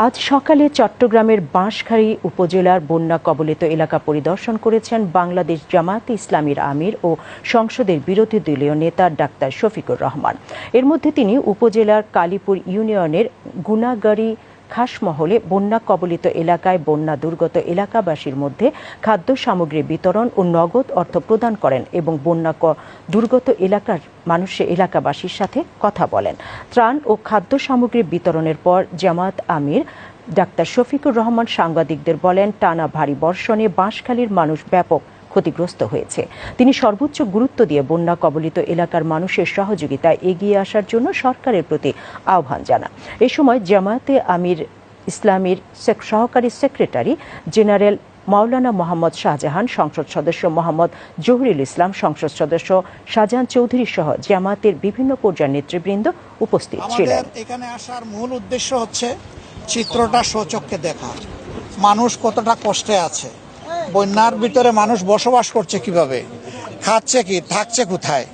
আজ সকালে চট্টগ্রামের বাঁশখালী উপজেলার বন্যা কবলিত এলাকা পরিদর্শন করেছেন বাংলাদেশ জামায়াতে ইসলামীর আমির ও সংসদের বিরোধী দলীয় নেতা ডাক্তার শফিকুর রহমান। এর মধ্যে তিনি উপজেলার কালীপুর ইউনিয়নের গুনাগাড়ী খাসমহলে বন্যা কবলিত এলাকায় বন্যা দুর্গত এলাকাবাসীর মধ্যে খাদ্য সামগ্রী বিতরণ ও নগদ অর্থ প্রদান করেন এবং বন্যা দুর্গত এলাকার এলাকাবাসীর সাথে কথা বলেন। ত্রাণ ও খাদ্য সামগ্রী বিতরণের পর জামায়াত আমির ডাক্তার শফিকুর রহমান সাংবাদিকদের বলেন, টানা ভারী বর্ষণে বাঁশখালীর মানুষ ব্যাপক ক্ষতিগ্রস্ত হয়েছে। তিনি সর্বোচ্চ গুরুত্ব দিয়ে বন্যা কবলিত এলাকার মানুষের সহযোগিতায় এগিয়ে আসার জন্য সরকারের প্রতি আহ্বান জানান। এ সময় জামায়াতে আমির ইসলামীর সহকারী সেক্রেটারি জেনারেল মাওলানা মোহাম্মদ শাহজাহান, সংসদ সদস্য মোহাম্মদ জহুরুল ইসলাম, সংসদ সদস্য শাহজাহান চৌধুরী সহ জামায়াতের বিভিন্ন পর্যায়ের নেতৃবৃন্দ উপস্থিত ছিলেন। এখানে আসার মূল উদ্দেশ্য হচ্ছে চিত্রটা স্বচক্ষে দেখা, মানুষ কতটা কষ্টে আছে, বন্যার ভিতরে মানুষ বসবাস করছে কিভাবে, খাচ্ছে কি, থাকছে কোথায়,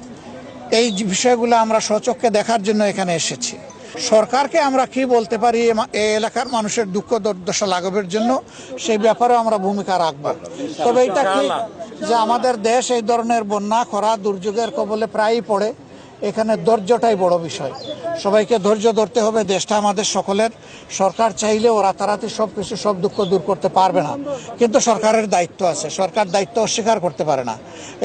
এই বিষয়গুলো আমরা স্বচক্ষে দেখার জন্য এখানে এসেছি। সরকারকে আমরা কি বলতে পারি এই এলাকার মানুষের দুঃখ দুর্দশা লাঘবের জন্য, সেই ব্যাপারে আমরা ভূমিকা রাখব। তবে এটা কি যে আমাদের দেশ এই ধরনের বন্যা খরা দুর্যোগের কবলে প্রায়ই পড়ে, এখানে ধৈর্যটাই বড় বিষয়। সবাইকে ধৈর্য ধরতে হবে, দেশটা আমাদের সকলের। সরকার চাইলে ও রাতারাতি সব দুঃখ দূর করতে পারবে না, কিন্তু সরকারের দায়িত্ব আছে, সরকার দায়িত্ব অস্বীকার করতে পারে না।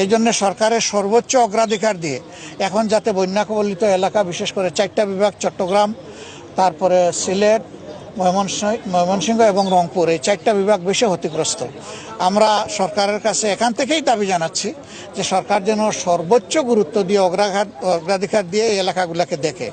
এই জন্য সরকারের সর্বোচ্চ অগ্রাধিকার দিয়ে এখন যাতে বন্যা কবলিত এলাকা, বিশেষ করে 4টা বিভাগ, চট্টগ্রাম, তারপরে সিলেট, ময়মনসিংহ এবং রংপুর, এই 4টা বিভাগ বেশি ক্ষতিগ্রস্ত। আমরা সরকারের কাছে এখান থেকেই দাবি জানাচ্ছি যে সরকার যেন সর্বোচ্চ গুরুত্ব দিয়ে অগ্রাধিকার দিয়ে এই এলাকাগুলোকে দেখে।